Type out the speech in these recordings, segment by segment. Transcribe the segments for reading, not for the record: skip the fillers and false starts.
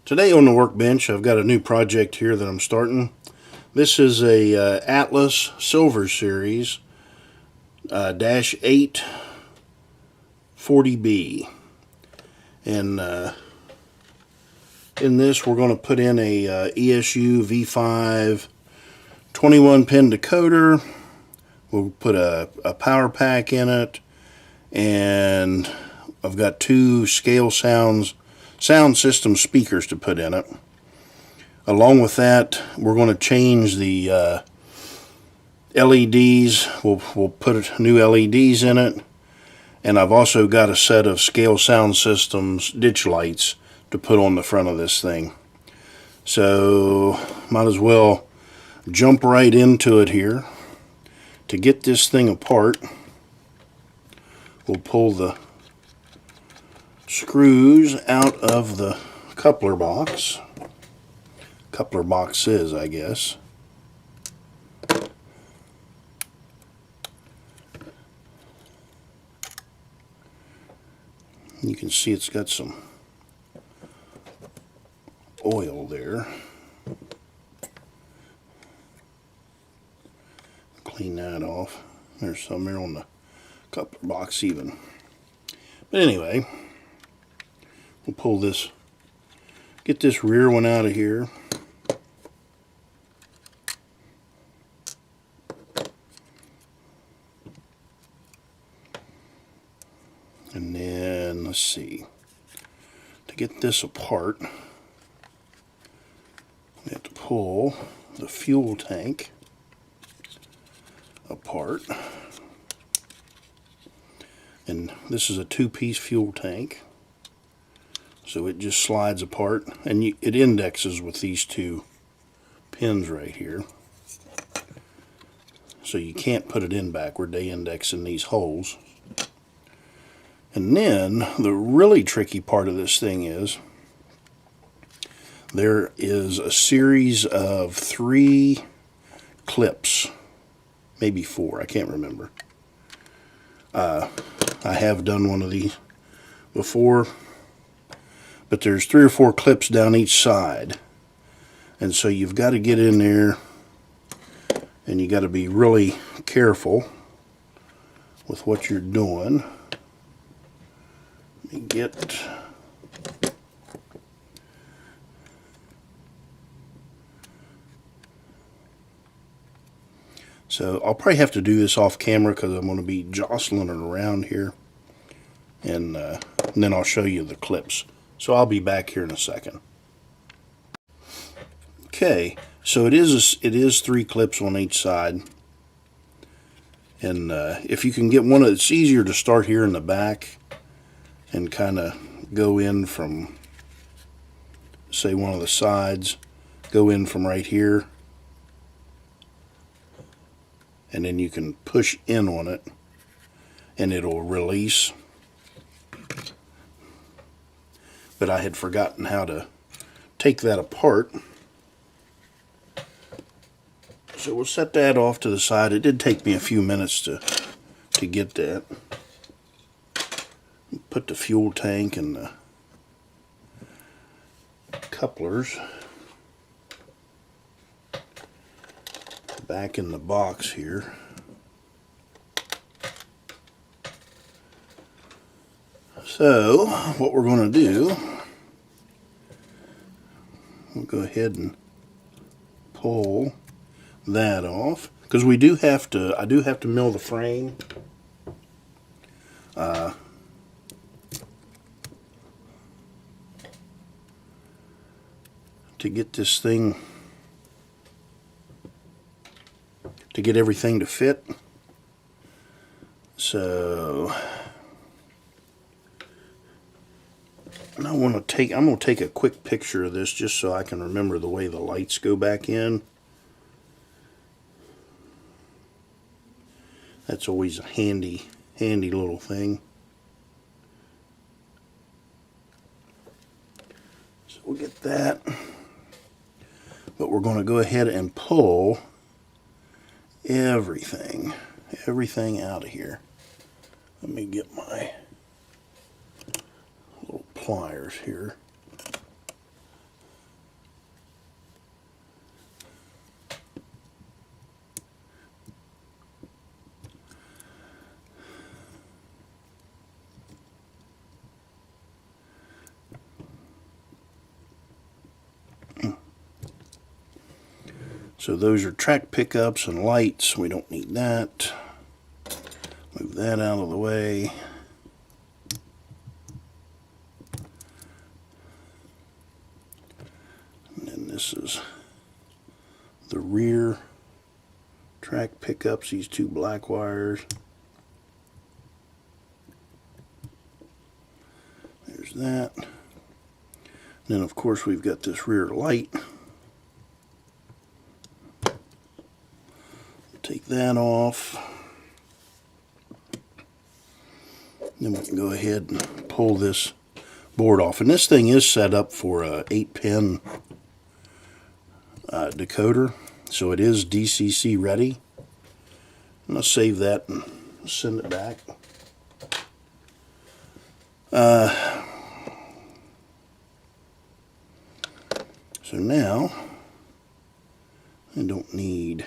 Today on the workbench, I've got a new project here that I'm starting. This is a Atlas Silver Series -8 40B, and in this we're going to put in a ESU V5 21-pin decoder. We'll put a power pack in it, and I've got two scale sound system speakers to put in it. Along with that, we're going to change the LEDs. We'll put new LEDs in it, and I've also got a set of scale sound systems ditch lights to put on the front of this thing. So might as well jump right into it here. To get this thing apart, we'll pull the screws out of the coupler boxes, I guess. You can see it's got some oil there. Clean that off. There's some there on the coupler box even. But anyway, we'll pull this, get this rear one out of here. And then, let's see, to get this apart, we have to pull the fuel tank apart. And this is a two-piece fuel tank, so it just slides apart, and it indexes with these two pins right here, so you can't put it in backward. They index in these holes. And then the really tricky part of this thing is there is a series of 3 clips, maybe 4, I can't remember. I have done one of these before, but there's 3 or 4 clips down each side, and so you've got to get in there, and you got to be really careful with what you're doing. Let me get so I'll probably have to do this off camera because I'm going to be jostling it around here, and then I'll show you the clips. So I'll be back here in a second. Okay, so it is 3 clips on each side, and if you can get one, it's easier to start here in the back and kind of go in from, say, one of the sides, go in from right here, and then you can push in on it and it'll release. But I had forgotten how to take that apart, so we'll set that off to the side. It did take me a few minutes to get that. Put the fuel tank and the couplers back in the box here. So what we're going to do, we'll go ahead and pull that off, because we do have to, I do have to mill the frame. To get this thing, to get everything to fit. So I'm going to take a quick picture of this just so I can remember the way the lights go back in. That's always a handy little thing. So we'll get that. But we're going to go ahead and pull everything out of here. Let me get my little pliers here. So those are track pickups and lights. We don't need that. Move that out of the way. And then this is the rear track pickups, these two black wires. There's that. And then of course we've got this rear light. Take that off. Then we can go ahead and pull this board off. And this thing is set up for a 8-pin decoder. So it is DCC ready. I'm going to save that and send it back. So now I don't need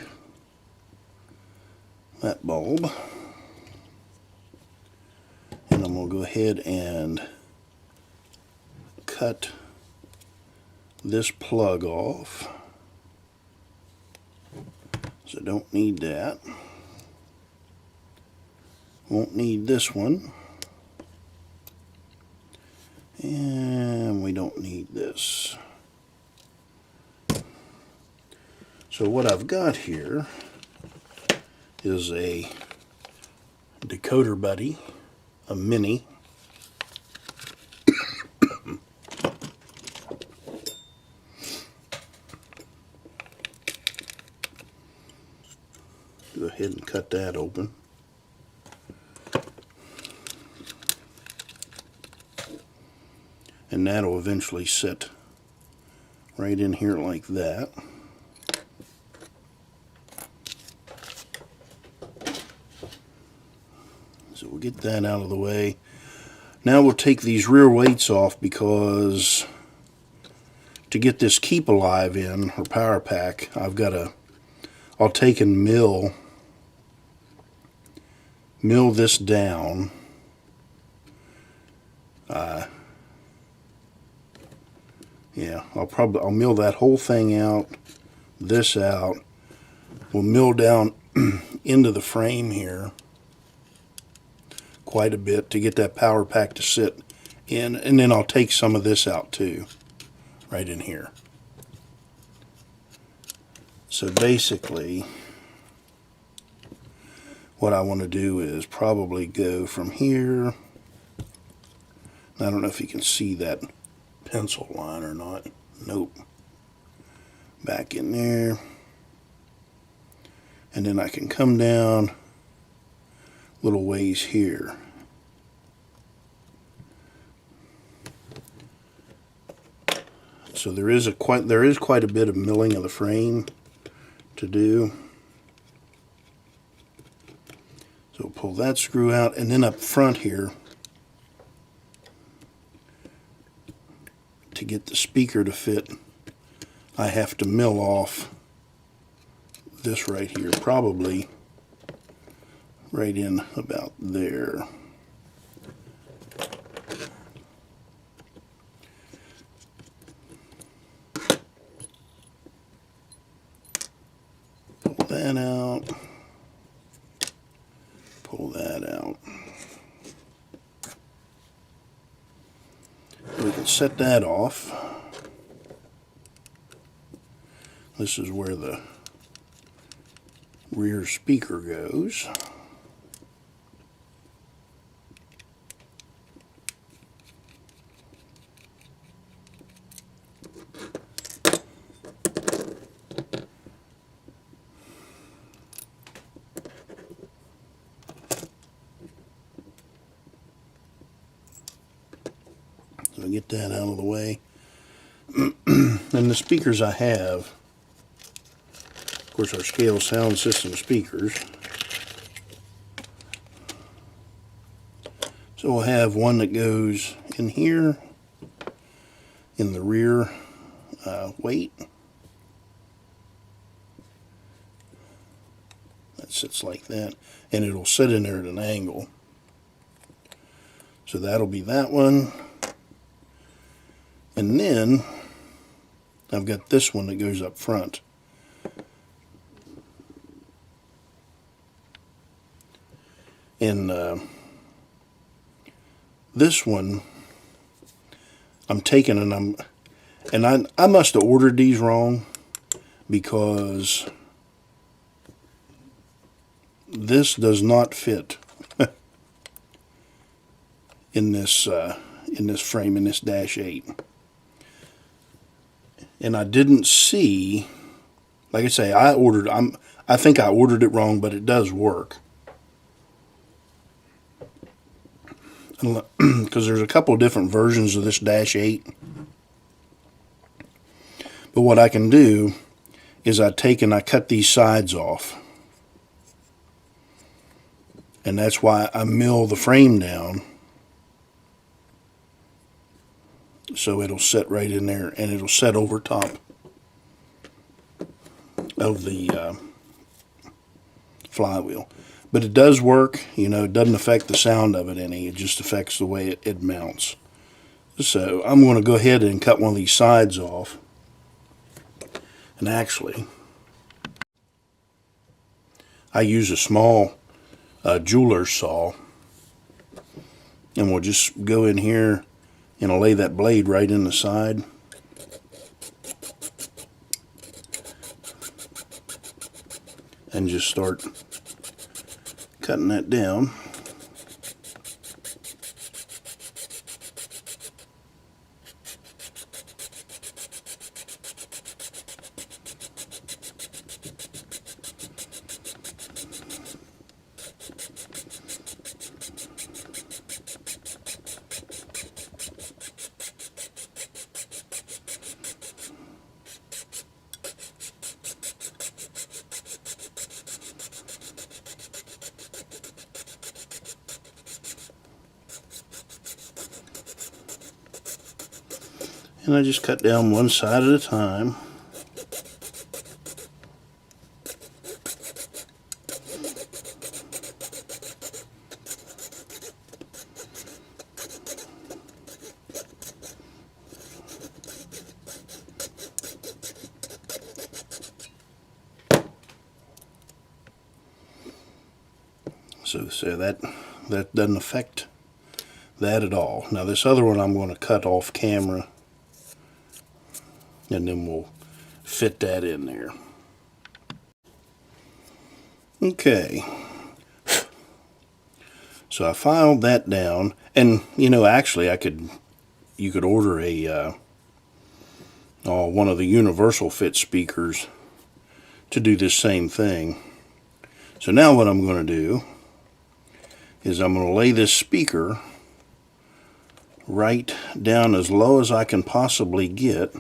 that bulb. And I'm going to go ahead and cut this plug off. So don't need that. Won't need this one. And we don't need this. So what I've got here is a Decoder Buddy, a mini. Go ahead and cut that open. And that'll eventually sit right in here like that. So we'll get that out of the way. Now we'll take these rear weights off, because to get this Keep Alive in, or power pack, I'll take and mill this down. Yeah, I'll mill that whole thing out, this out. We'll mill down into the frame here quite a bit to get that power pack to sit in, and then I'll take some of this out too, right in here. So basically what I want to do is probably go from here. I don't know if you can see that pencil line or not. Nope. Back in there. And then I can come down little ways here. So there is quite a bit of milling of the frame to do. So pull that screw out, and then up front here, to get the speaker to fit, I have to mill off this right here, probably right in about there. Pull that out. Pull that out. We can set that off. This is where the rear speaker goes. So get that out of the way. And the speakers I have, of course, our scale sound system speakers. So we'll have one that goes in here, in the rear weight. That sits like that, and it'll sit in there at an angle. So that'll be that one. And then I've got this one that goes up front. And this one, I'm taking and I must have ordered these wrong, because this does not fit in this frame, in this Dash 8. And I didn't see, like I say, I think I ordered it wrong, but it does work. Because there's a couple of different versions of this Dash 8. But what I can do is I cut these sides off. And that's why I mill the frame down, so it'll set right in there, and it'll set over top of the flywheel. But it does work, you know. It doesn't affect the sound of it any. It just affects the way it mounts. So I'm going to go ahead and cut one of these sides off. And actually, I use a small jeweler's saw, and we'll just go in here and I'll lay that blade right in the side. And just start cutting that down. And I just cut down one side at a time. So that doesn't affect that at all. Now this other one I'm going to cut off camera, and then we'll fit that in there. Okay, so I filed that down, and you know, actually you could order a one of the universal fit speakers to do this same thing. So now what I'm going to do is I'm going to lay this speaker right down as low as I can possibly get,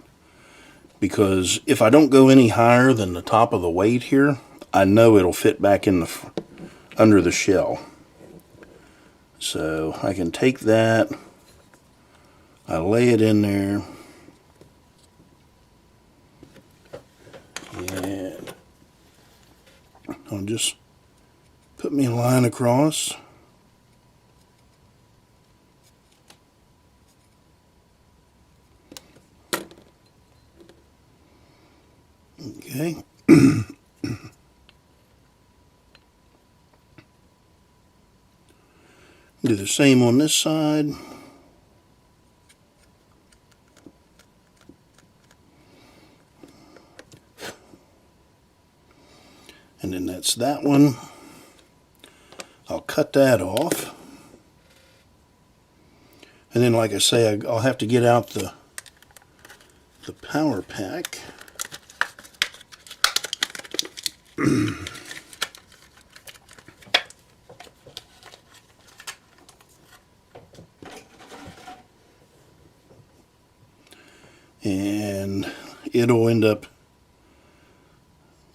because if I don't go any higher than the top of the weight here, I know it'll fit back in under the shell. So I can take that, I lay it in there, and I'll just put me a line across. Okay. Do the same on this side. And then that's that one. I'll cut that off. And then, like I say, I'll have to get out the power pack. And it'll end up,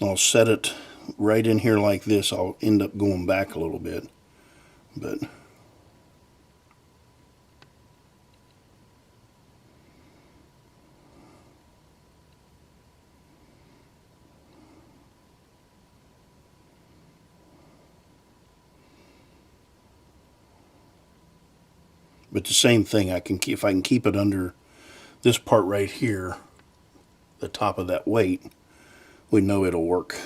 I'll set it right in here like this. I'll end up going back a little bit, but the same thing, if I can keep it under this part right here, the top of that weight, we know it'll work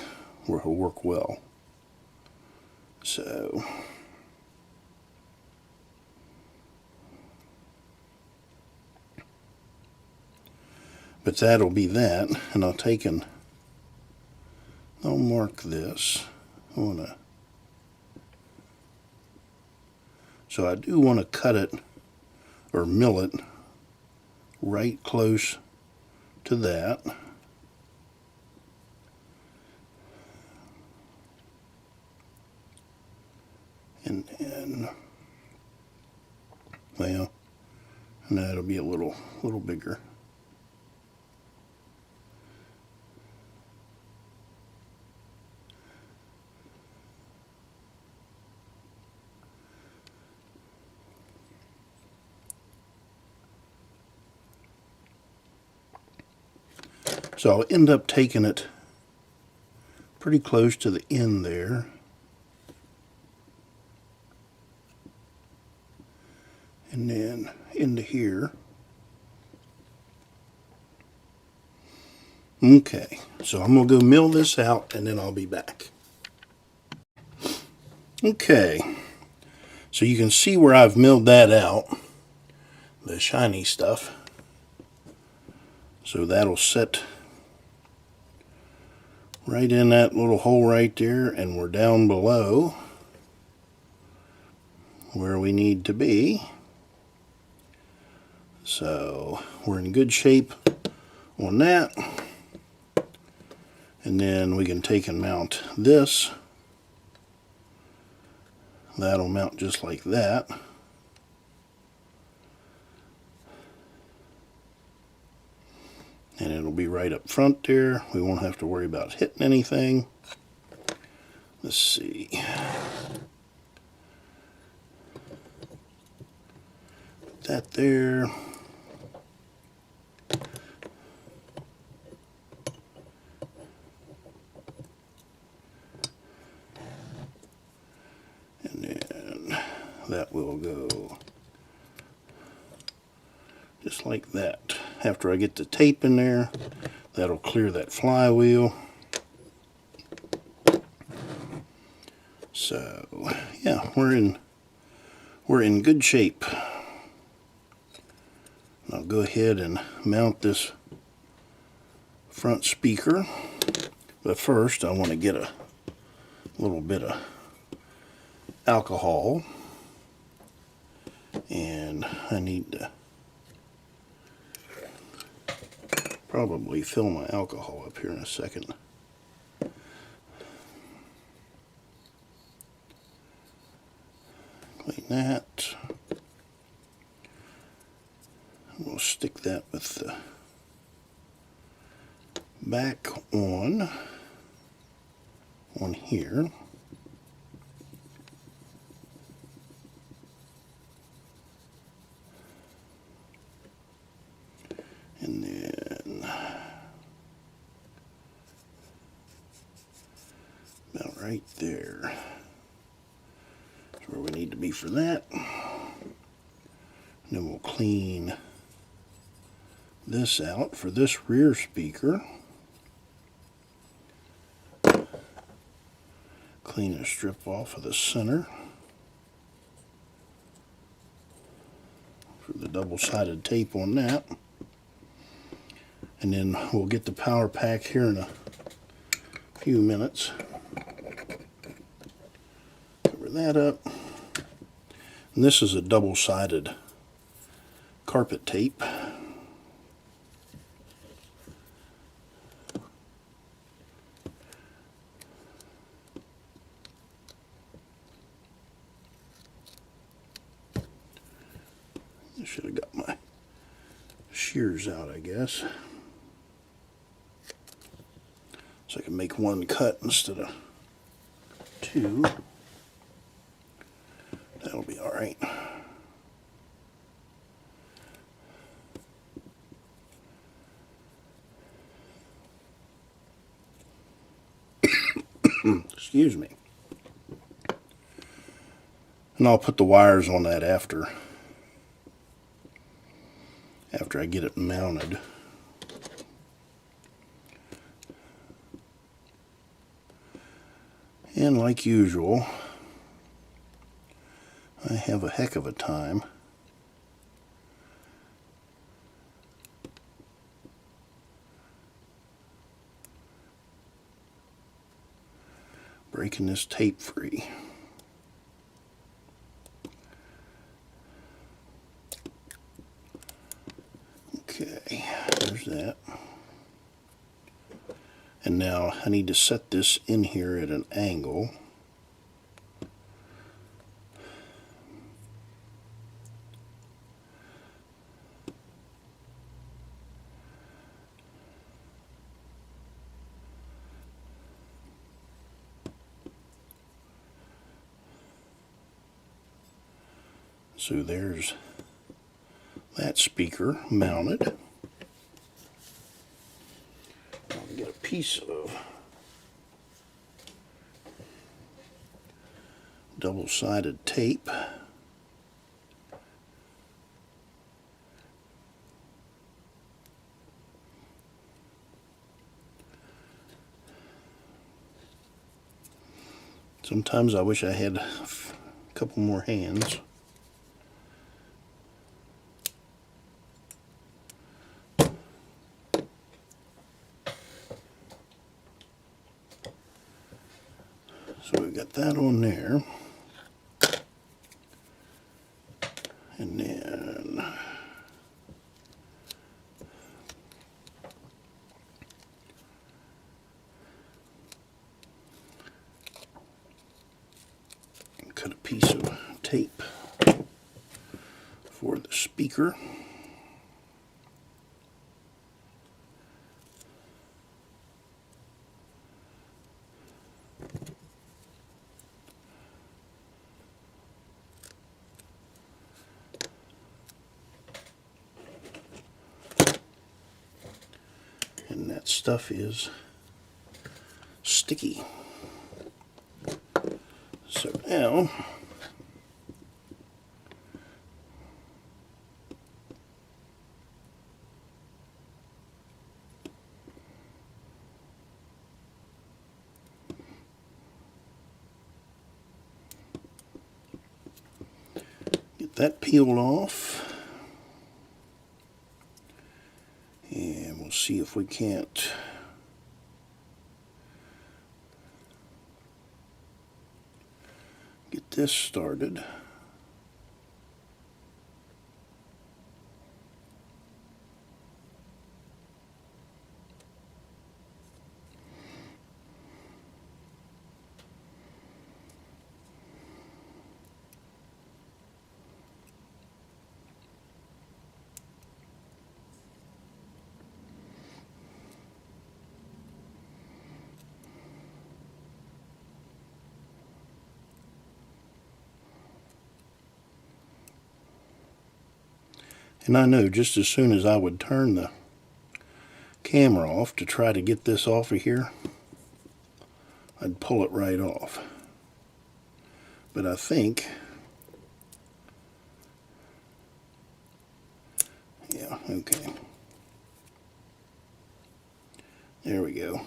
well. So But that'll be that, and I'll mark this. So I do want to cut it or mill it right close to that. And then, well, and that'll be a little bigger. So I'll end up taking it pretty close to the end there. And then into here. Okay, so I'm going to go mill this out and then I'll be back. Okay, so you can see where I've milled that out, the shiny stuff. So that'll set right in that little hole right there, and we're down below where we need to be. So we're in good shape on that. And then we can take and mount this. That'll mount just like that. And it'll be right up front there. We won't have to worry about hitting anything. Let's see. Put that there. And then that will go just like that. After I get the tape in there, that'll clear that flywheel. So yeah, we're in good shape. I'll go ahead and mount this front speaker, but first I want to get a little bit of alcohol, and I need to probably fill my alcohol up here in a second. Clean that. We'll stick that with the back on here. And then about right there. That's where we need to be for that. And then we'll clean this out for this rear speaker. Clean a strip off of the center for the double-sided tape on that. And then we'll get the power pack here in a few minutes. Cover that up. And this is a double-sided carpet tape. I should have got my shears out, I guess, so I can make one cut instead of two. That'll be all right. Excuse me. And I'll put the wires on that after I get it mounted. And like usual, I have a heck of a time breaking this tape free. Okay, there's that. And now I need to set this in here at an angle. So there's that speaker mounted. I'll get a piece of double-sided tape. Sometimes I wish I had a couple more hands. So we've got that on there. And then cut a piece of tape for the speaker. And that stuff is sticky. So now get that peeled off. And we'll see if we can't get this started. And I know just as soon as I would turn the camera off to try to get this off of here, I'd pull it right off. But I think, yeah, okay. There we go.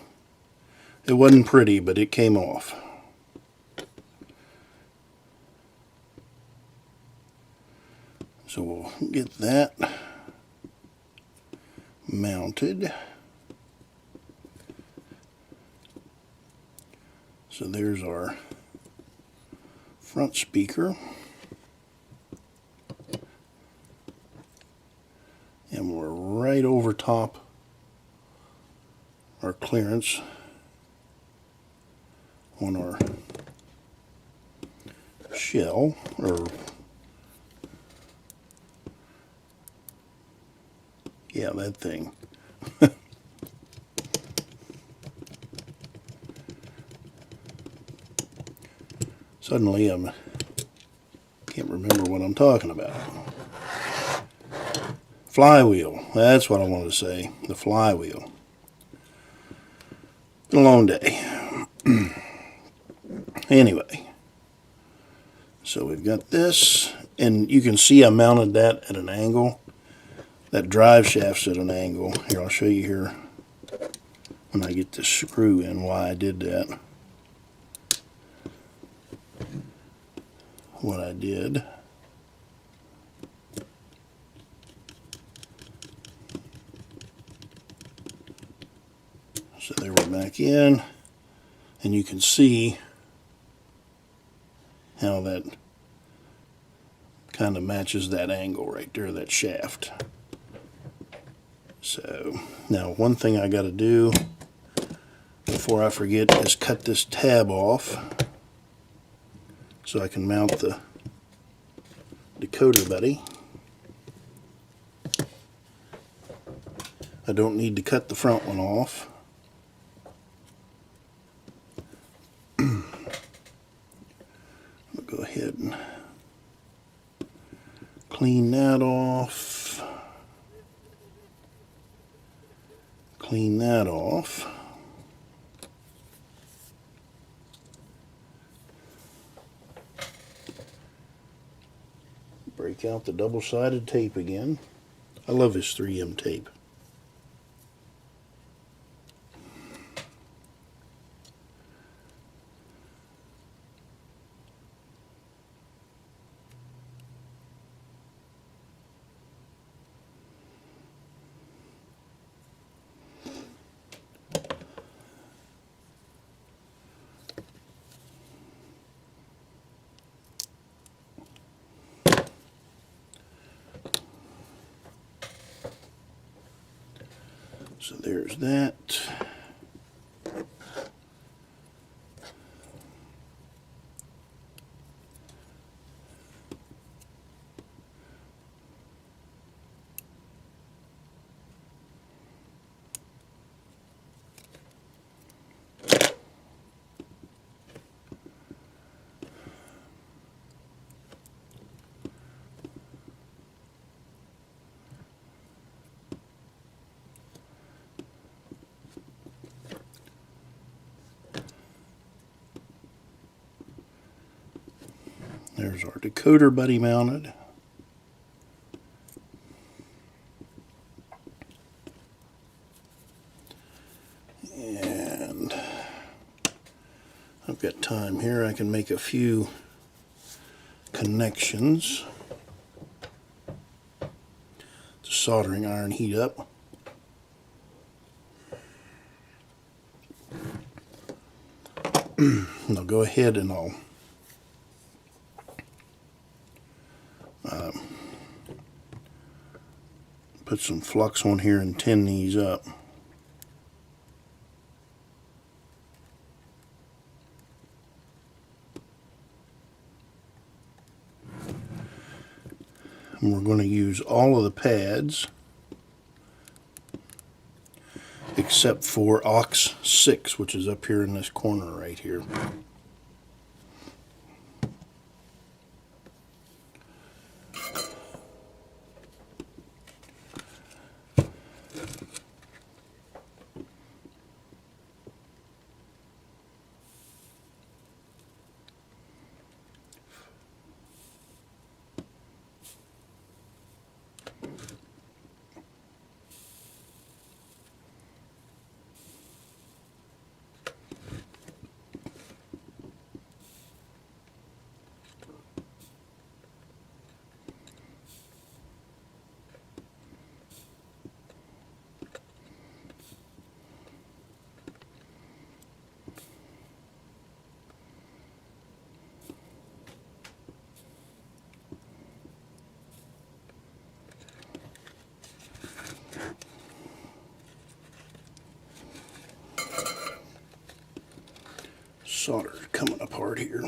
It wasn't pretty, but it came off. So we'll get that mounted. So there's our front speaker. And we're right over top our clearance on our shell, or yeah, that thing. Suddenly I can't remember what I'm talking about. Flywheel, that's what I wanted to say, the flywheel. Been a long day. Anyway, so we've got this, and you can see I mounted that at an angle. That drive shaft's at an angle. Here, I'll show you here when I get this screw in why I did that. What I did. So there we're back in, and you can see how that kind of matches that angle right there, that shaft. So now one thing I got to do before I forget is cut this tab off so I can mount the Decoder Buddy. I don't need to cut the front one off. I'll go ahead and clean that off. Clean that off. Break out the double-sided tape again. I love this 3M tape. So there's that. There's our Decoder Buddy mounted. And I've got time here. I can make a few connections. The soldering iron heat up. And I'll go ahead and I'll put some flux on here and tin these up. And we're going to use all of the pads except for aux 6, which is up here in this corner right here. Solder coming apart here.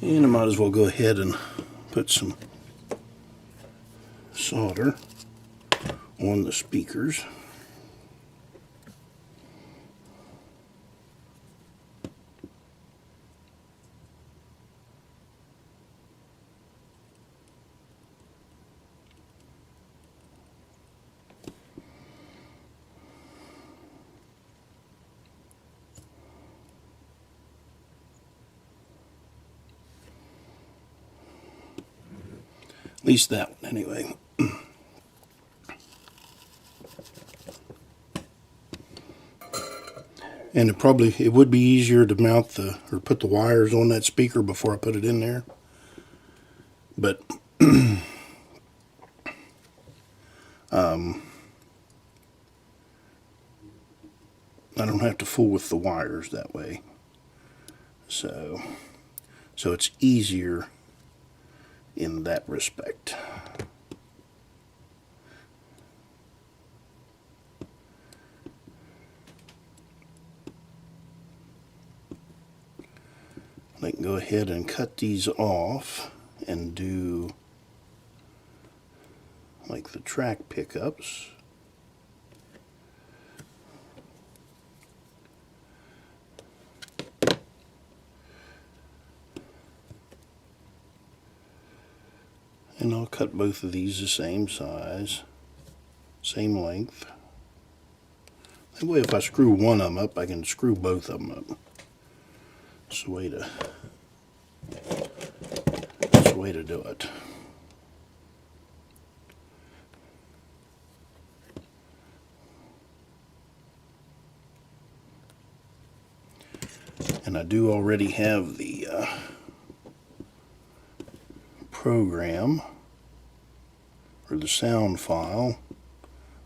And I might as well go ahead and put some solder on the speakers. At least that one anyway. And it would be easier to mount or put the wires on that speaker before I put it in there. But I don't have to fool with the wires that way. So it's easier in that respect. I can go ahead and cut these off and do like the track pickups. And I'll cut both of these the same size, same length. That way if I screw one of them up, I can screw both of them up. That's the way to do it. And I do already have the program or the sound file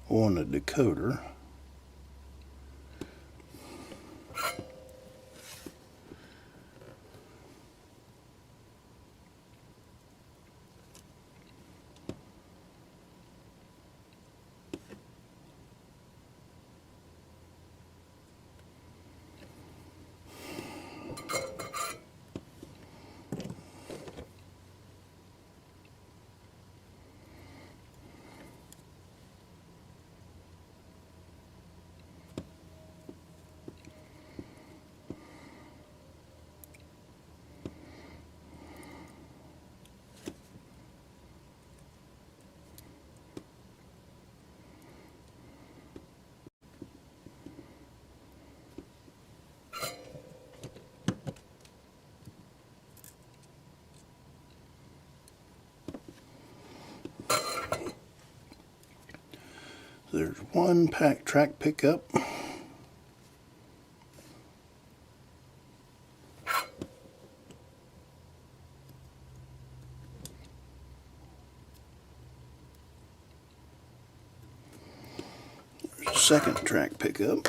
on the decoder. There's one track pickup. There's a second track pickup.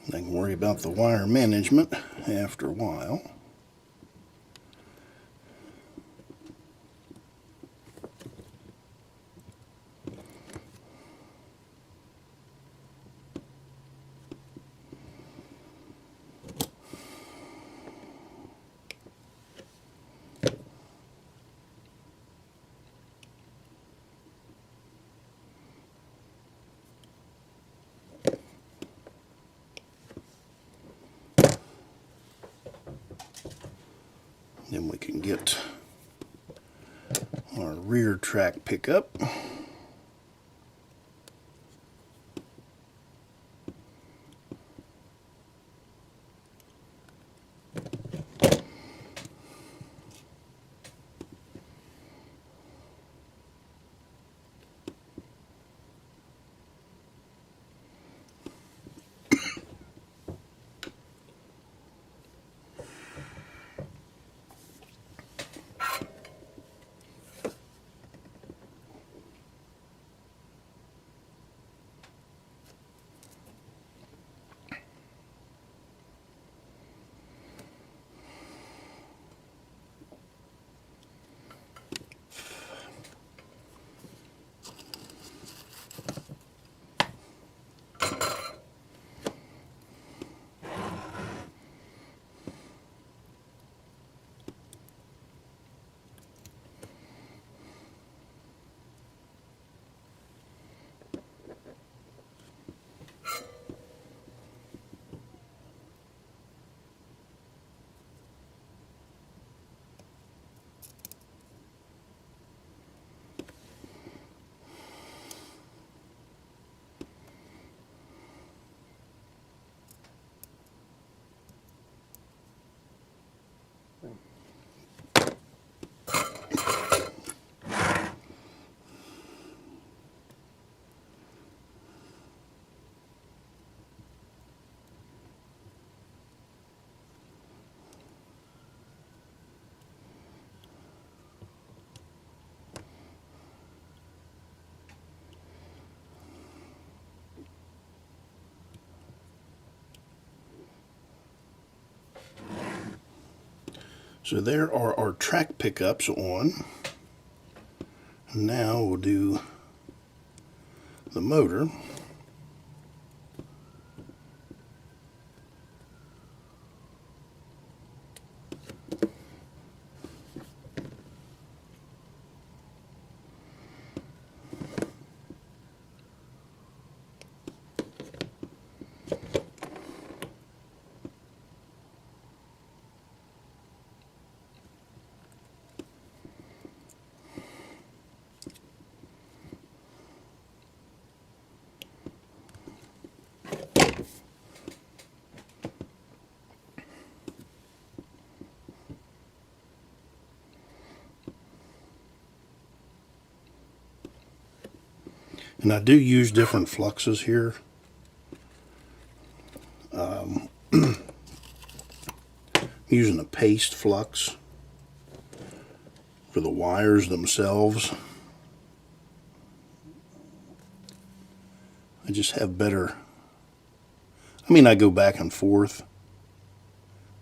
I can worry about the wire management after a while. Then we can get our rear track pickup. So there are our track pickups on. Now we'll do the motor. And I do use different fluxes here. I'm using a paste flux for the wires themselves. I just have better, I mean, I go back and forth,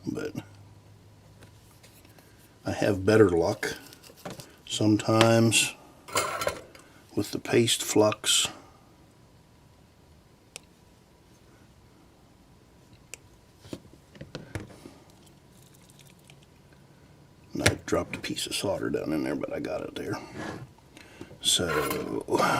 but I have better luck sometimes with the paste flux. And I dropped a piece of solder down in there, but I got it there. So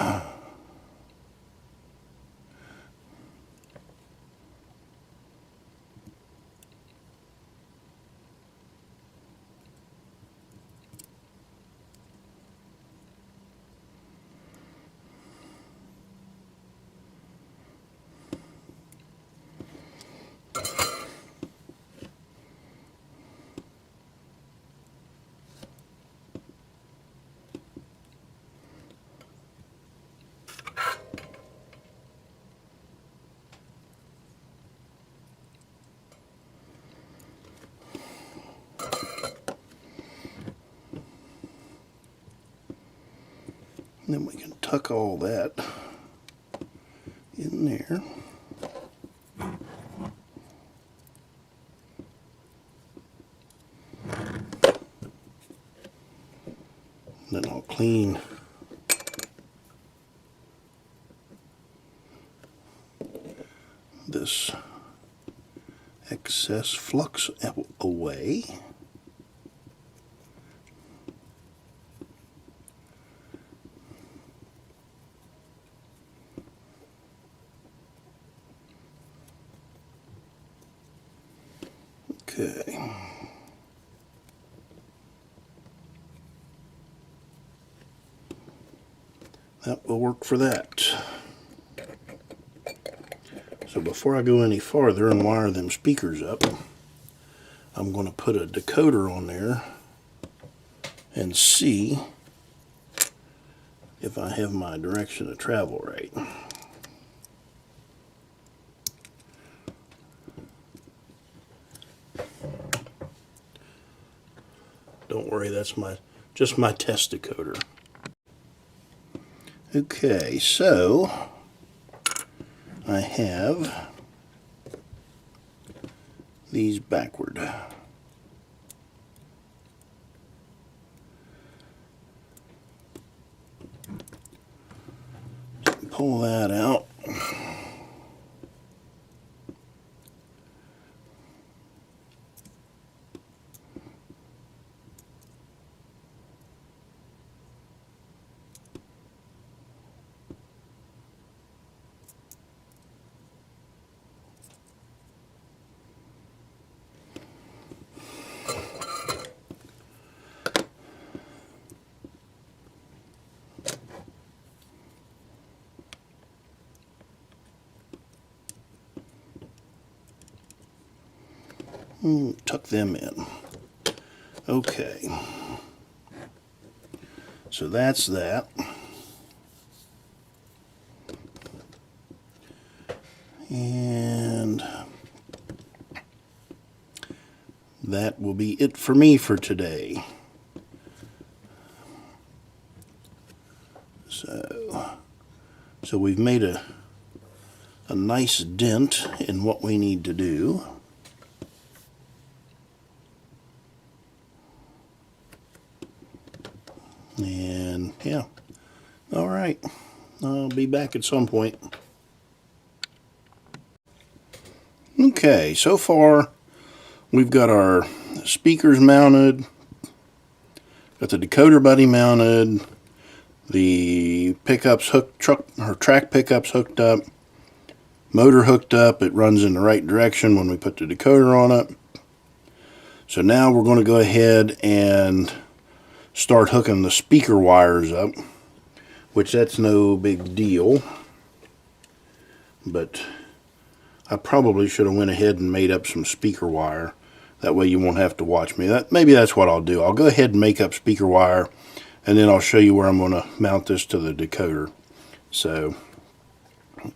then we can tuck all that in there. Then I'll clean this excess flux away. Okay. That will work for that. So before I go any farther and wire them speakers up, I'm going to put a decoder on there and see if I have my direction of travel right. Don't worry, that's just my test decoder. Okay, so I have these backward. Pull that out. Tuck them in. Okay. So that's that. And that will be it for me for today. So we've made a nice dent in what we need to do. Yeah. All right. I'll be back at some point. Okay, so far we've got our speakers mounted, got the Decoder Buddy mounted, the pickups hooked, track pickups hooked up, motor hooked up. It runs in the right direction when we put the decoder on it. So now we're going to go ahead and start hooking the speaker wires up, which that's no big deal, but I probably should have went ahead and made up some speaker wire. That way you won't have to watch me. Maybe that's what I'll do. I'll go ahead and make up speaker wire, and then I'll show you where I'm going to mount this to the decoder. So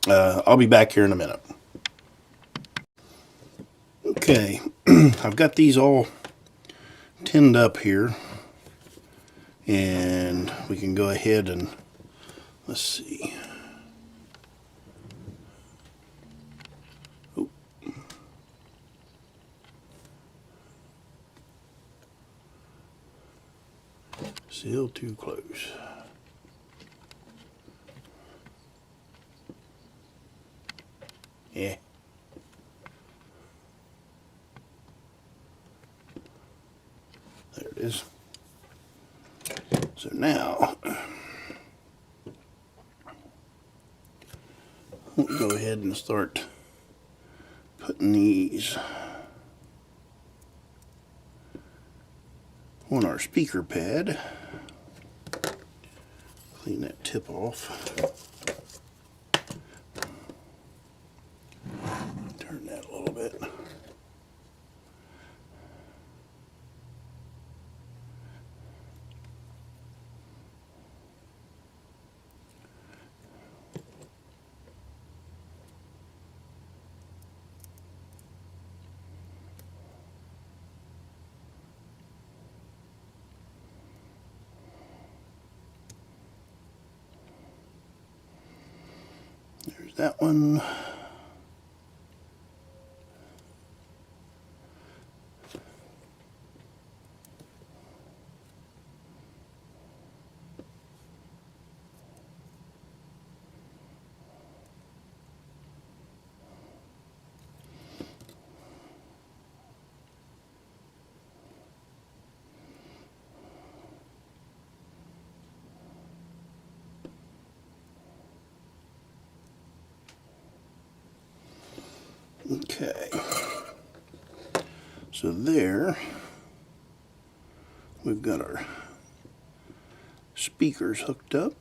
I'll be back here in a minute. Okay, I've got these all tinned up here, and we can go ahead and let's see. Oh. Still too close. Yeah. There it is. So now we'll go ahead and start putting these on our speaker pad. Clean that tip off. Turn that a little bit. There's that one. Okay, so there we've got our speakers hooked up.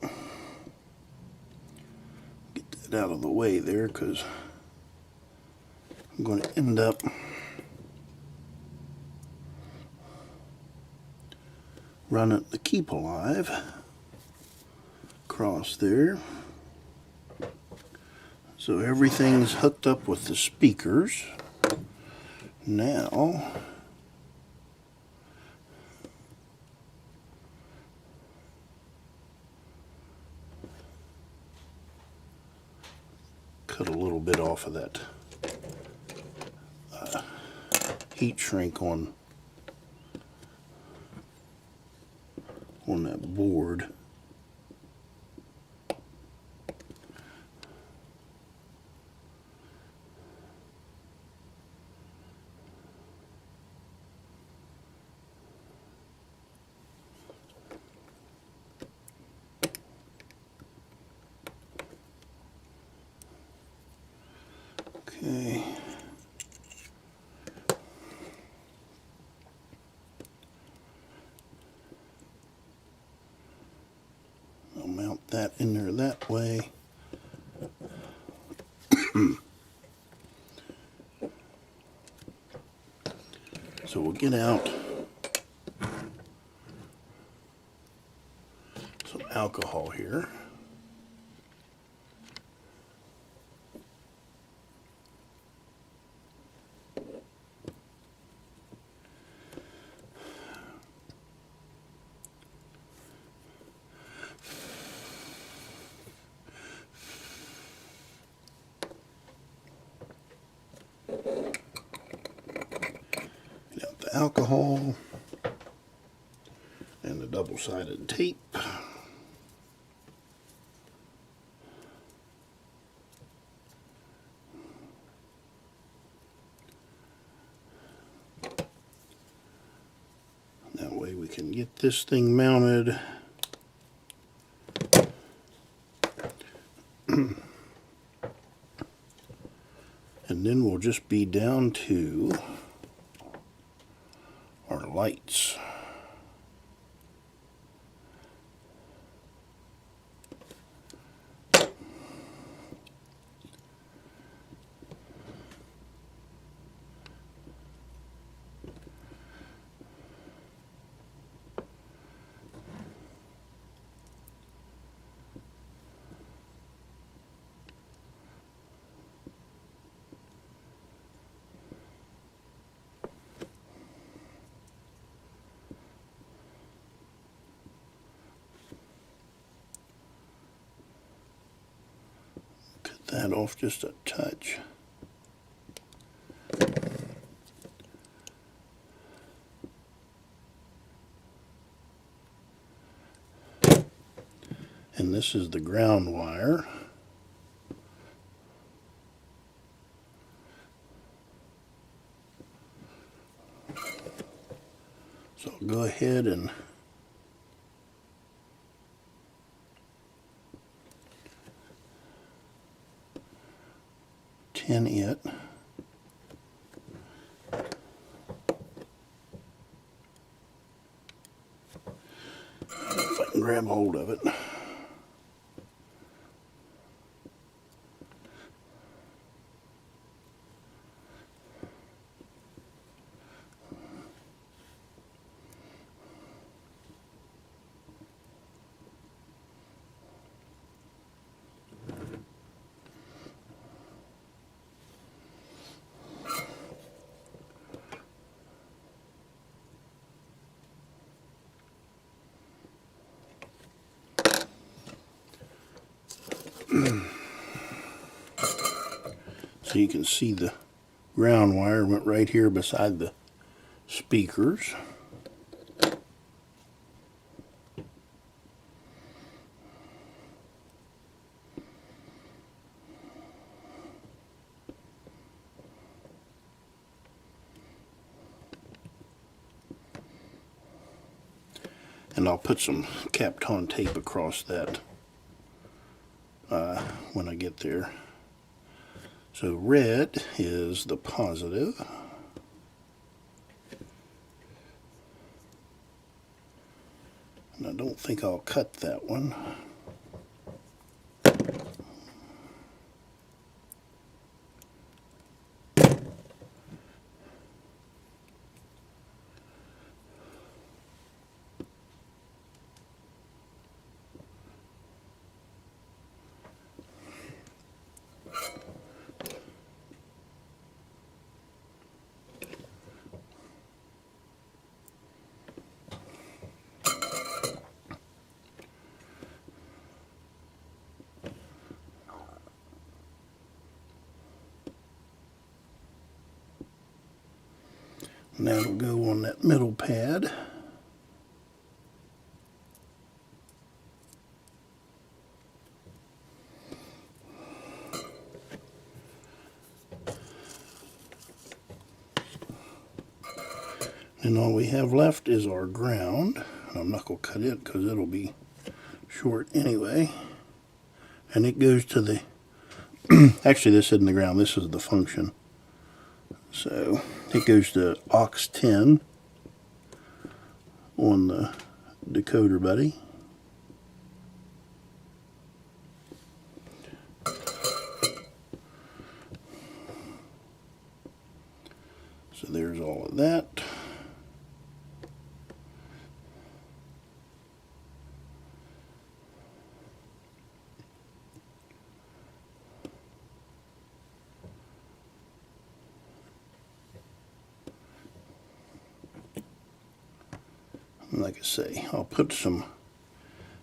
Get that out of the way there because I'm going to end up running the Keep Alive across there. So everything's hooked up with the speakers. Now, cut a little bit off of that heat shrink on that board. Okay. I'll mount that in there that way. So we'll get out some alcohol here. Alcohol and the double-sided tape. we can get this thing mounted. And then we'll just be down to our lights. That off just a touch. And this is the ground wire. So I'll go ahead and tin it. If I can grab hold of it. So you can see the ground wire went right here beside the speakers. And I'll put some Kapton tape across that when I get there. So red is the positive. And I don't think I'll cut that one. And that'll go on that middle pad. And all we have left is our ground. I'm not going to cut it because it'll be short anyway. And it goes to the, actually this isn't the ground, this is the function. So it goes to aux 10 on the Decoder Buddy. So there's all of that. Like I say, I'll put some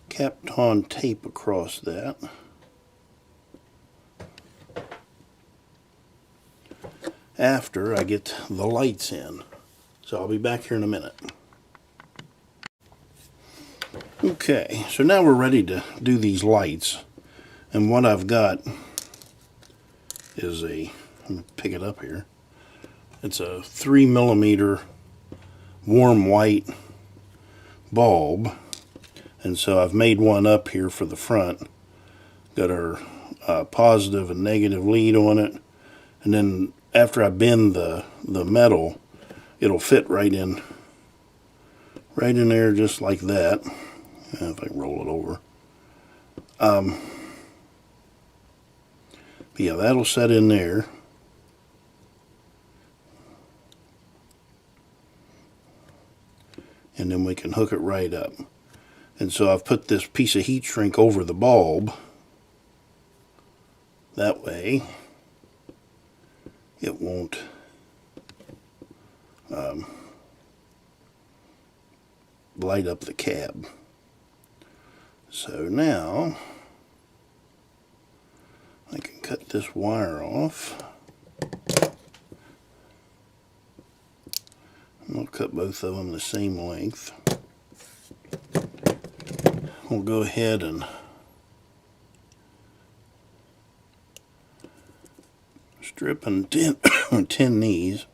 Kapton tape across that. After I get the lights in. So I'll be back here in a minute. Okay, so now we're ready to do these lights. And what I've got is a, let me pick it up here. It's a 3mm warm white bulb. And so I've made one up here for the front. Got our positive and negative lead on it. And then after I bend the metal, it'll fit right in there just like that. If I can roll it over. But yeah, that'll set in there. And then we can hook it right up. And so I've put this piece of heat shrink over the bulb. That way it won't light up the cab. So now I can cut this wire off. I'll cut both of them the same length. We'll go ahead and strip and tin these.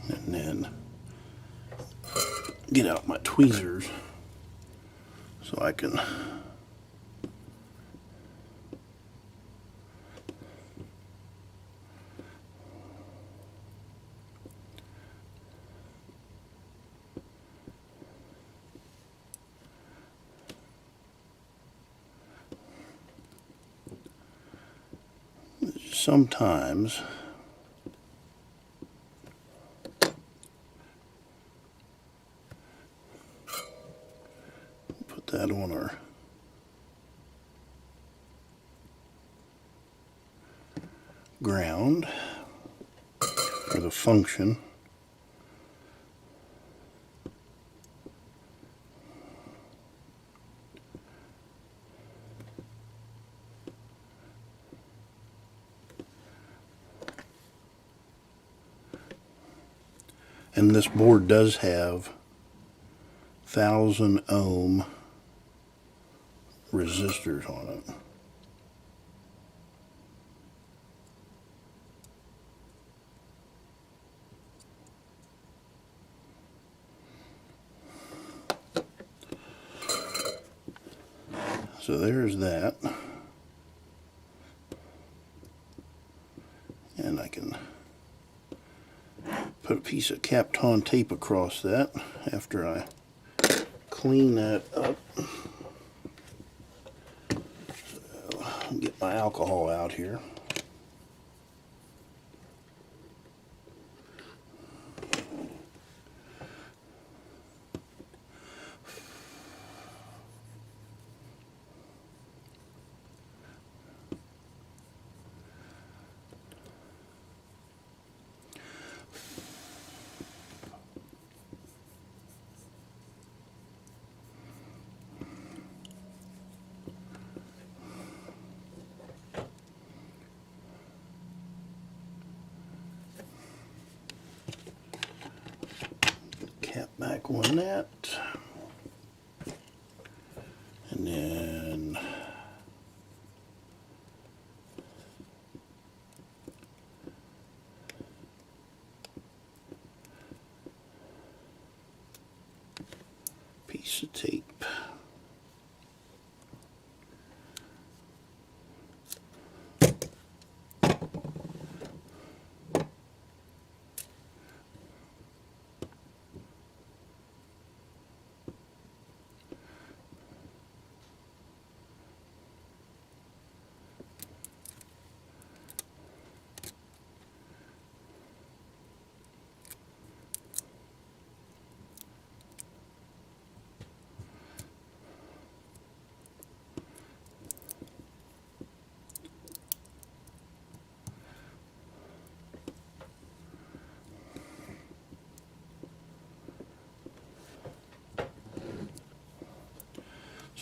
And then get out my tweezers so I can sometimes put that on our ground for the function. And this board does have 1,000 ohm resistors on it. So there's that. And I can put a piece of Kapton tape across that after I clean that up. So I'll get my alcohol out here. Cap back on that, and then piece of tape.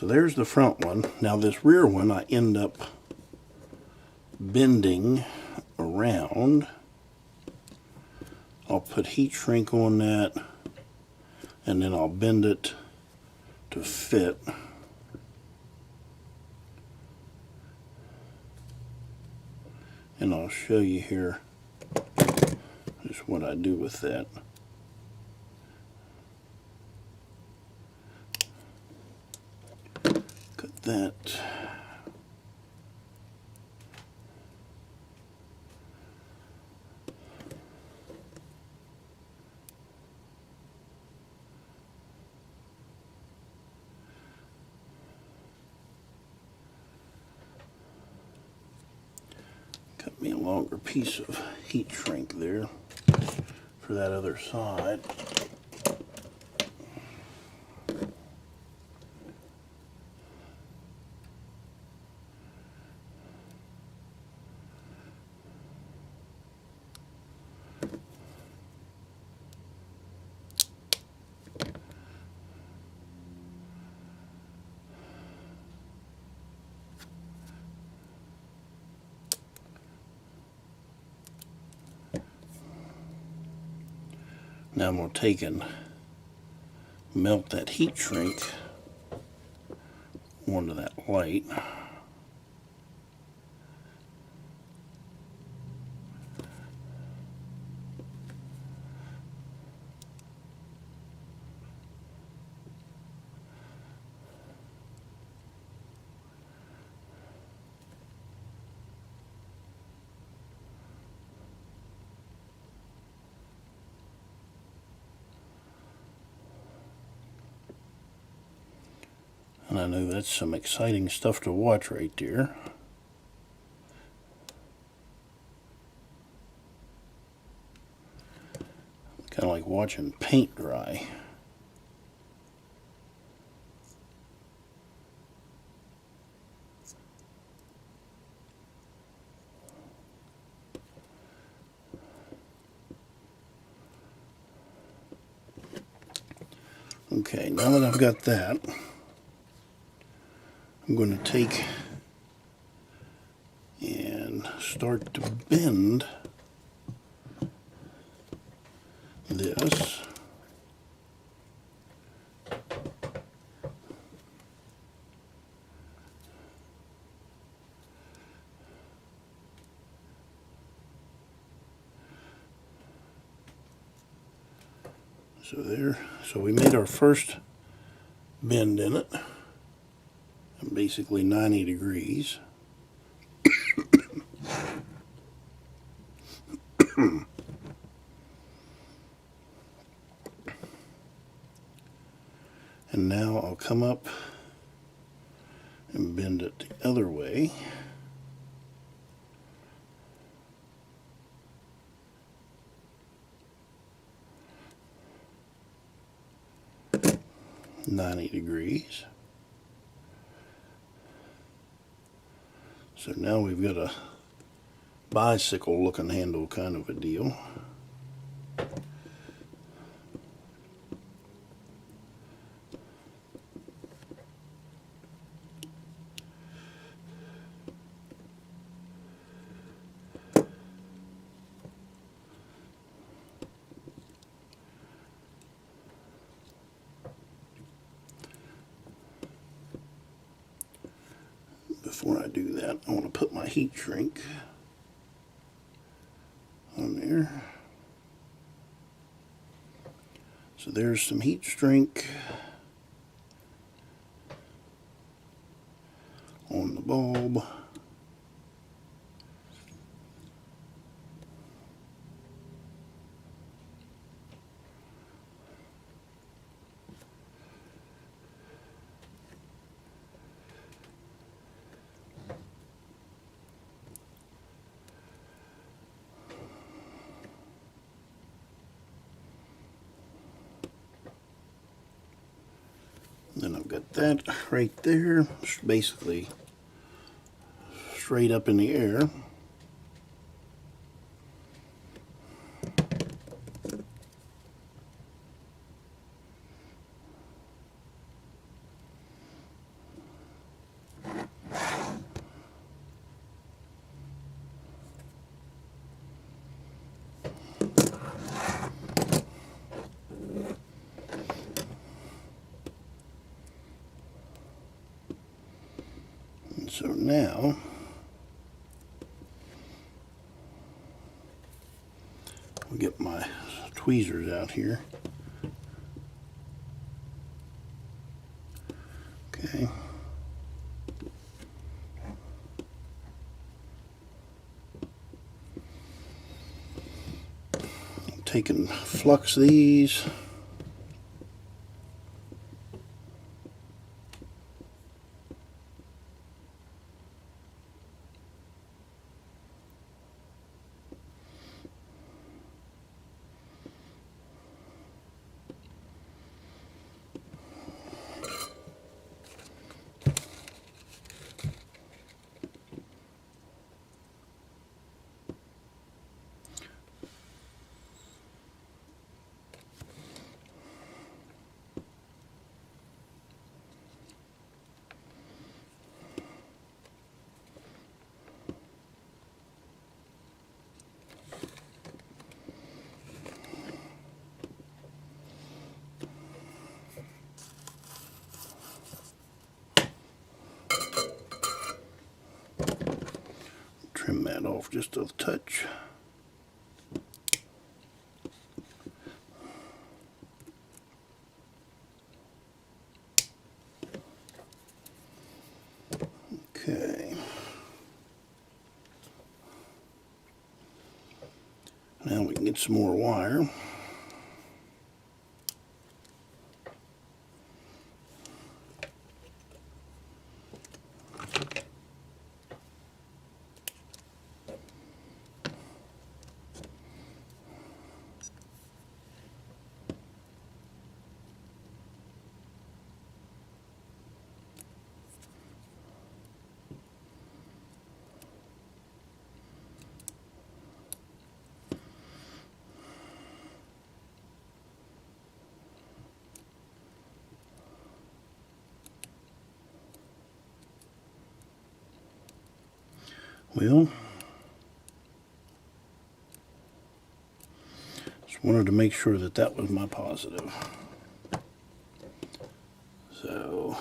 So there's the front one. Now this rear one I end up bending around. I'll put heat shrink on that, and then I'll bend it to fit. And I'll show you here just what I do with that. Cut that. Cut me a longer piece of heat shrink there for that other side. Now I'm going to take and melt that heat shrink onto that light. And I know that's some exciting stuff to watch right there. Kind of like watching paint dry. Okay, now that I've got that, I'm going to take and start to bend this. So there, so we made our first bend in it. Basically 90 degrees. And now I'll come up and bend it the other way. $90. So now we've got a bicycle looking handle kind of a deal. Before I do that, I want to put my heat shrink on there. So there's some heat shrink on the bulb. Then I've got that right there, basically straight up in the air. now, I'll get my tweezers out here. Okay. Take and flux these. Trim that off just a touch. Okay. Now we can get some more wire. Well, just wanted to make sure that that was my positive. So,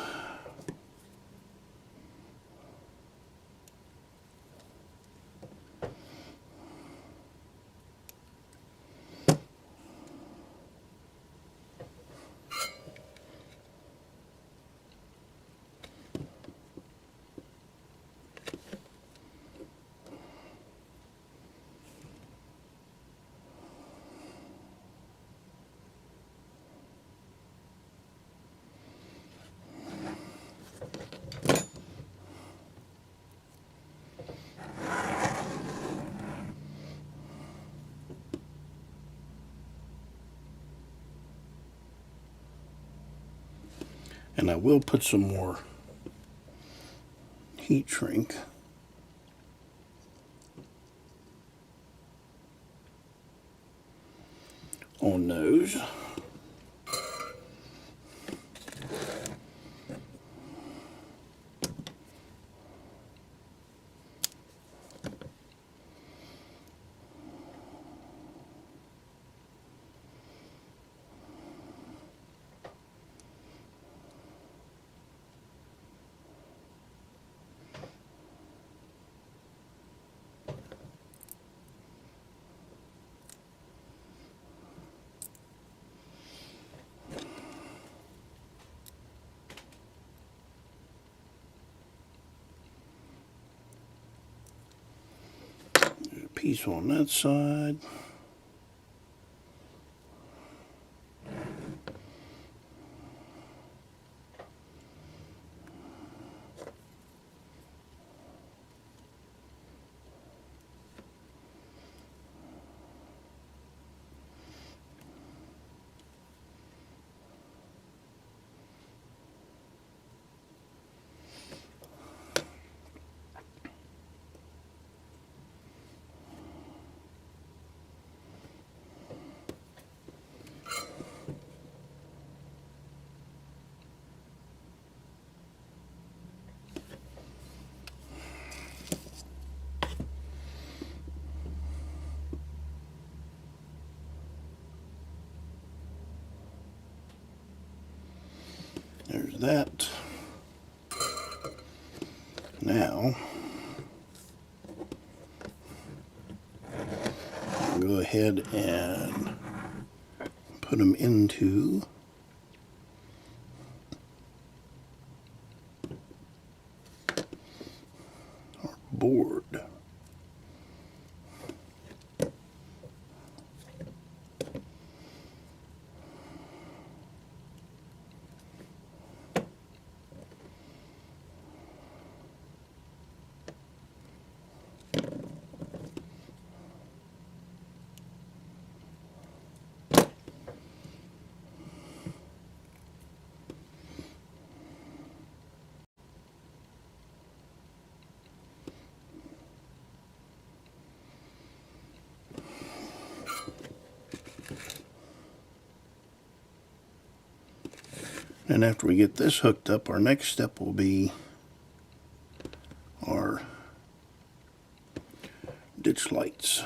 and I will put some more heat shrink on those. Piece on that side. There's that. Now, I'll go ahead and put them into our board. And after we get this hooked up, our next step will be our ditch lights.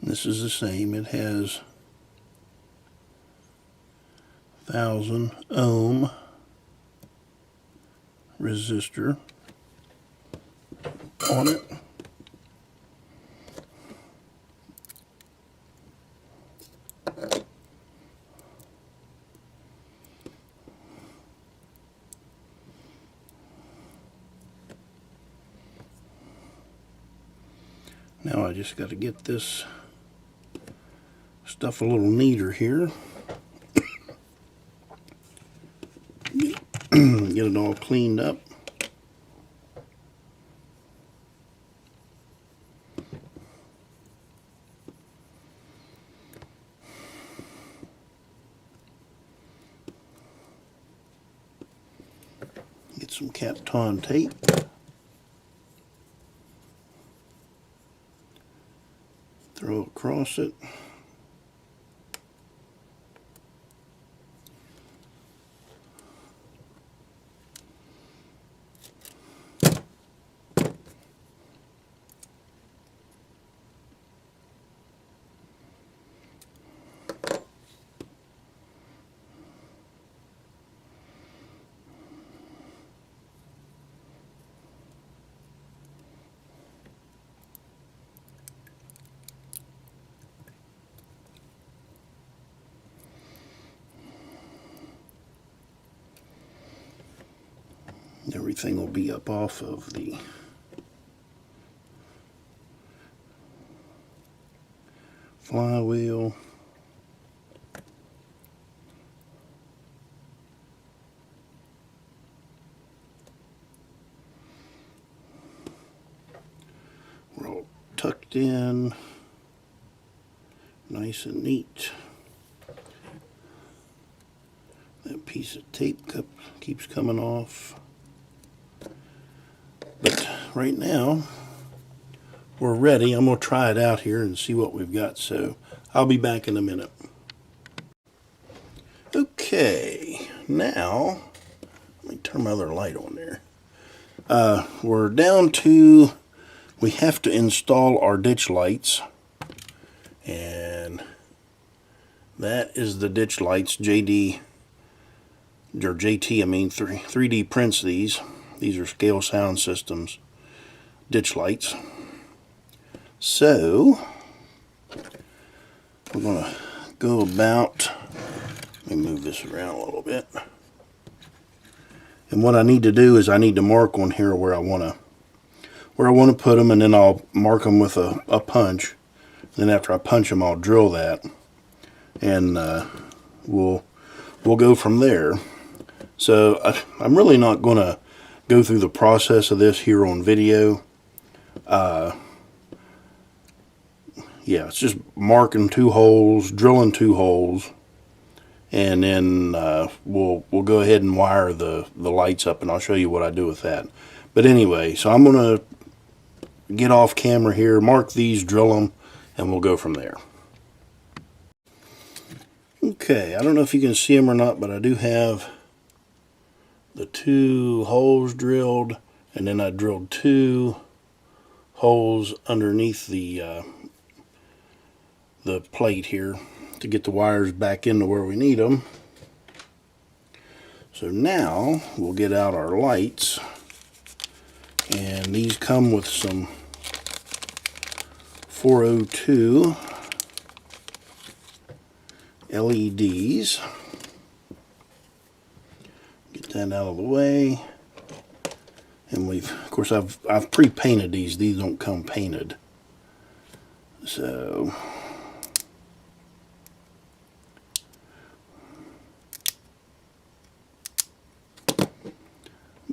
This is the same. It has 1000 ohm resistor on it. Now I just got to get this stuff a little neater here. Get it all cleaned up. Get some Kapton tape. Throw it across it. Everything will be up off of the flywheel. We're all tucked in, nice and neat. That piece of tape keeps coming off. But right now, we're ready. I'm going to try it out here and see what we've got. So I'll be back in a minute. Okay, now, let me turn my other light on there. We're down to, we have to install our ditch lights. And that is the ditch lights. JT, I mean, 3D prints these. These are Scale Sound Systems ditch lights. So, we're going to go about, let me move this around a little bit. And what I need to do is I need to mark on here where I want to put them, and then I'll mark them with a punch. Then after I punch them, I'll drill that, and we'll go from there. So I'm really not going to go through the process of this here on video. Yeah, it's just marking 2 holes, drilling 2 holes, and then we'll go ahead and wire the lights up, and I'll show you what I do with that. But anyway, so I'm going to get off camera here, mark these, drill them, and we'll go from there. Okay, I don't know if you can see them or not, but I do have the 2 holes drilled, and then I drilled 2 holes underneath the plate here to get the wires back into where we need them. So now we'll get out our lights, and these come with some 402 LEDs. Get that out of the way. And of course I've pre-painted these. These don't come painted. So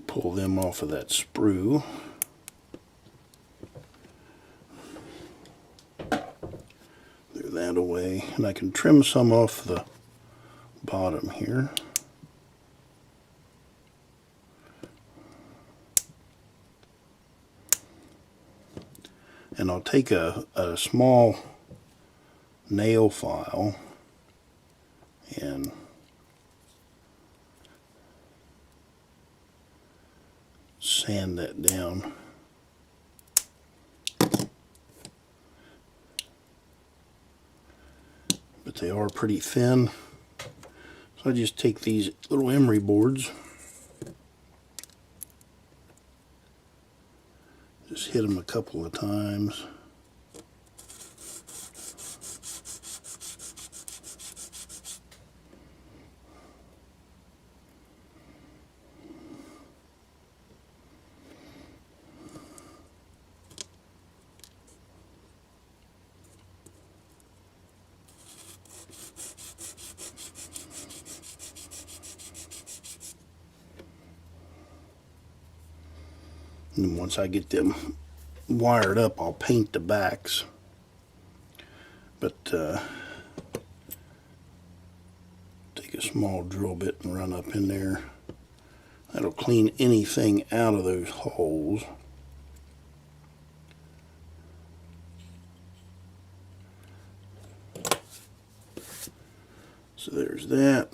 pull them off of that sprue. Throw that away, and I can trim some off the bottom here. And I'll take a small nail file and sand that down. But they are pretty thin. So I just take these little emery boards, just hit them a couple of times. And then once I get them wired up, I'll paint the backs. But take a small drill bit and run up in there. That'll clean anything out of those holes. So there's that.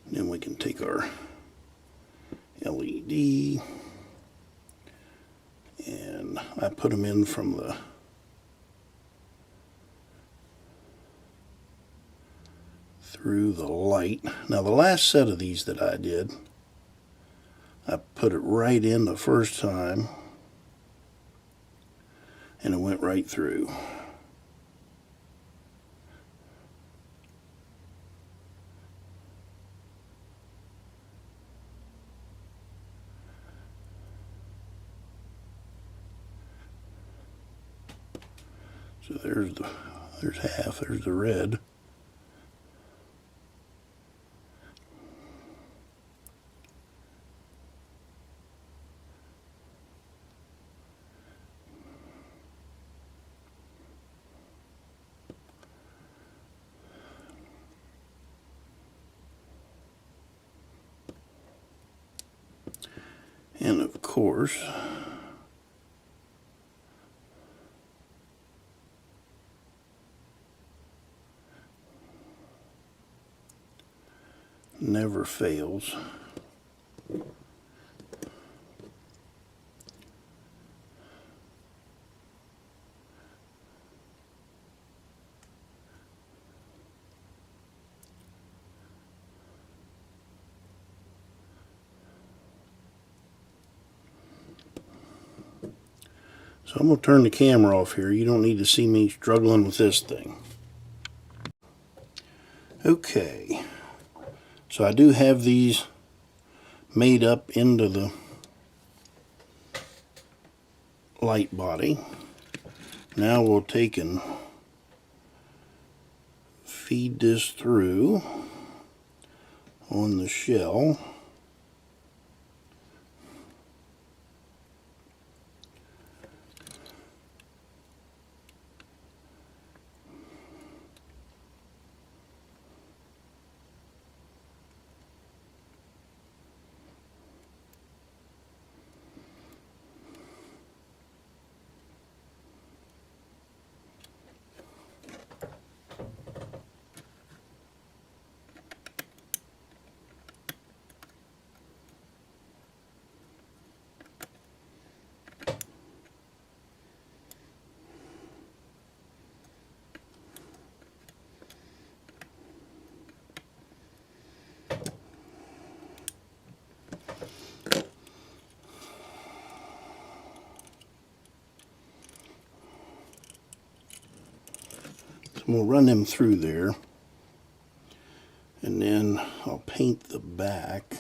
Then we can take our LED, and I put them in from through the light. Now the last set of these that I did, I put it right in the first time, and it went right through. So there's half, there's the red. And of course, never fails. So I'm going to turn the camera off here. You don't need to see me struggling with this thing. Okay. So I do have these made up into the light body. Now we'll take and feed this through on the shell. we'll run them through there, and then I'll paint the back.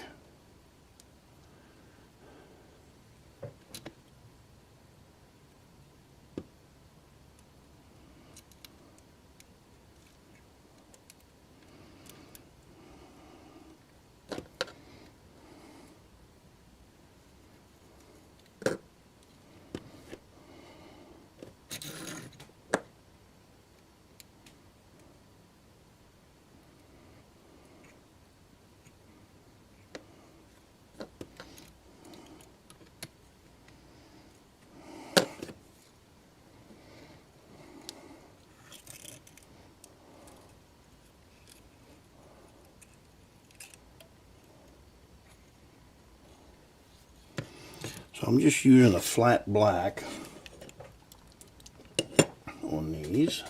So I'm just using a flat black on these.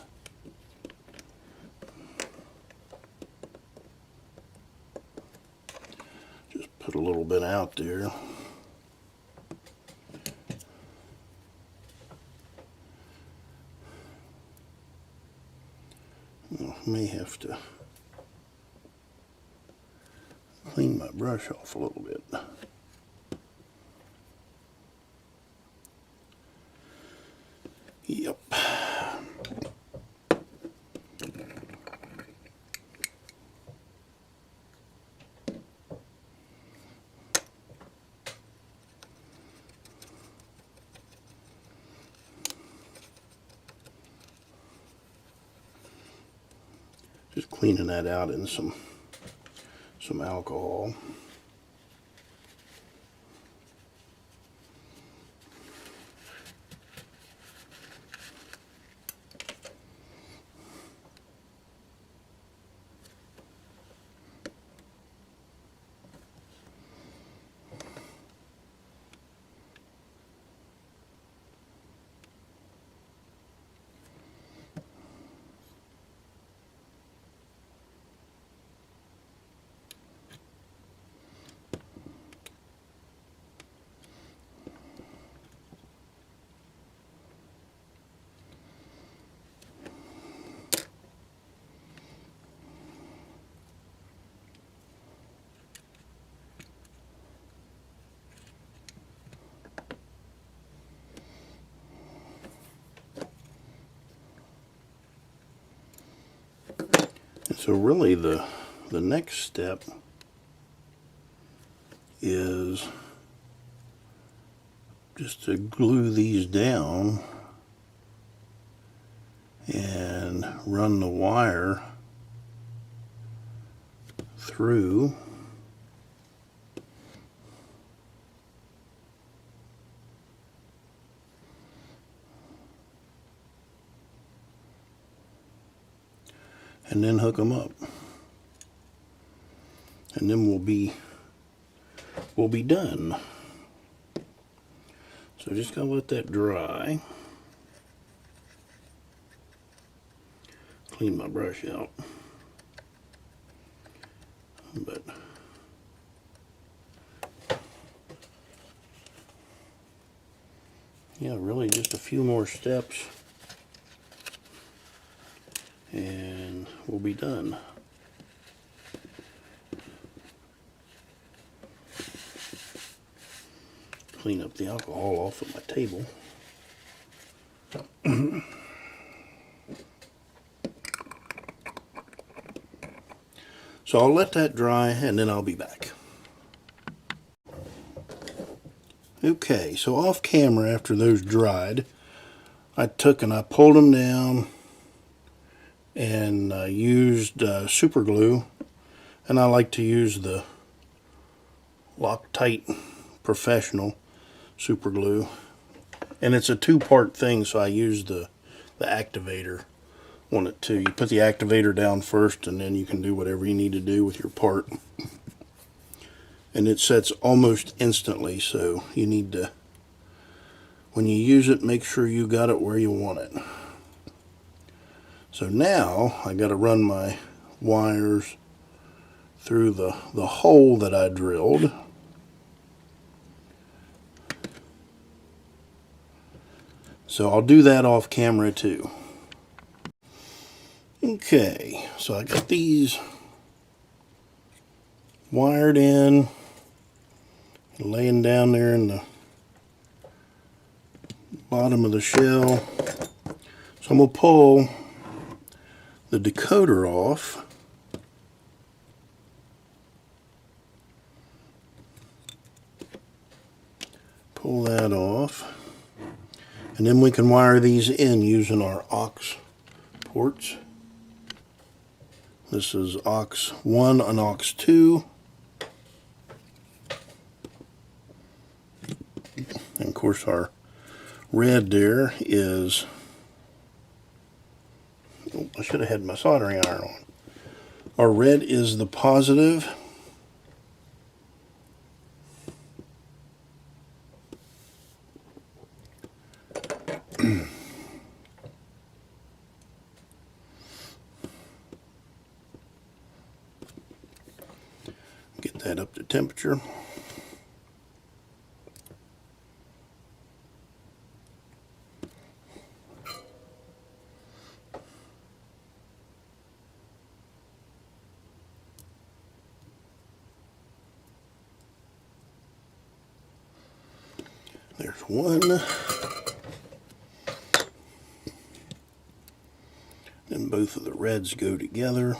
Just put a little bit out there. I may have to clean my brush off a little bit. Yep. Just cleaning that out in some alcohol. So really the next step is just to glue these down and run the wire through. And then hook them up, and then we'll be done. So just gotta let that dry. Clean my brush out, but yeah, really just a few more steps and we'll be done. Clean up the alcohol off of my table. So I'll let that dry and then I'll be back. Okay, so off camera after those dried, I took and I pulled them down and used super glue, and I like to use the Loctite Professional super glue, and it's a two-part thing, so I use the activator on it too. You put the activator down first and then you can do whatever you need to do with your part, and it sets almost instantly, so you need to, when you use it, make sure you got it where you want it. So now I got to run my wires through the hole that I drilled. So I'll do that off camera too. Okay, so I got these wired in, laying down there in the bottom of the shell. So I'm going to pull the decoder off. Pull that off. And then we can wire these in using our aux ports. This is aux 1 and aux 2. And of course our red there is, oh, I should have had my soldering iron on. Our red is the positive. Get that up to temperature. There's one. Then both of the reds go together.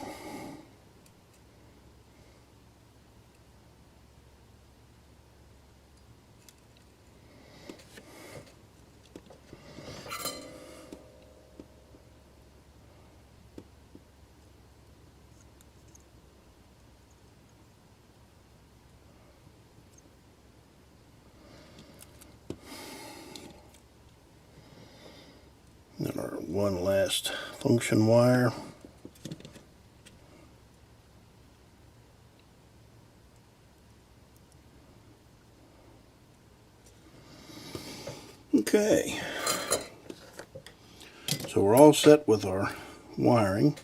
Then our one last function wire. Okay, so we're all set with our wiring,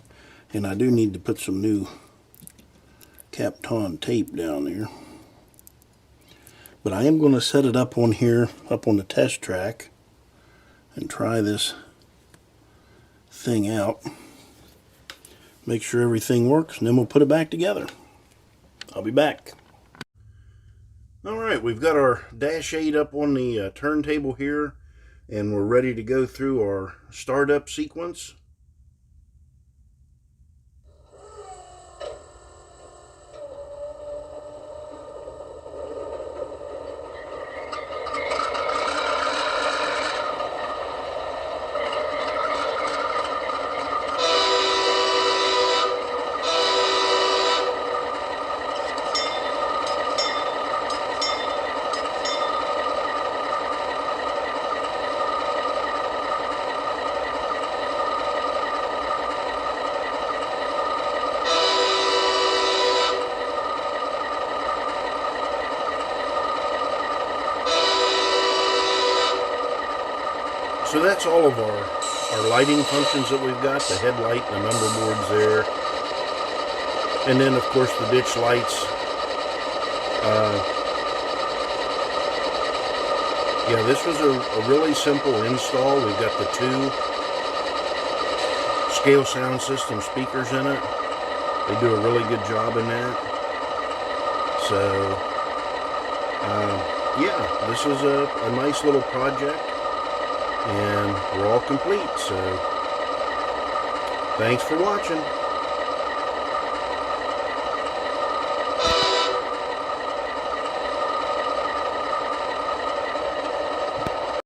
and I do need to put some new Kapton tape down there. But I am going to set it up on here, up on the test track, and try this thing out. Make sure everything works, and then we'll put it back together. I'll be back. Alright, we've got our dash 8 up on the turntable here, and we're ready to go through our startup sequence. So that's all of our lighting functions that we've got, the headlight, the number boards there, and then of course the ditch lights. Yeah, this was a really simple install. We've got the 2 scale sound system speakers in it. They do a really good job in that. So yeah, this is a nice little project. And we're all complete, so thanks for watching.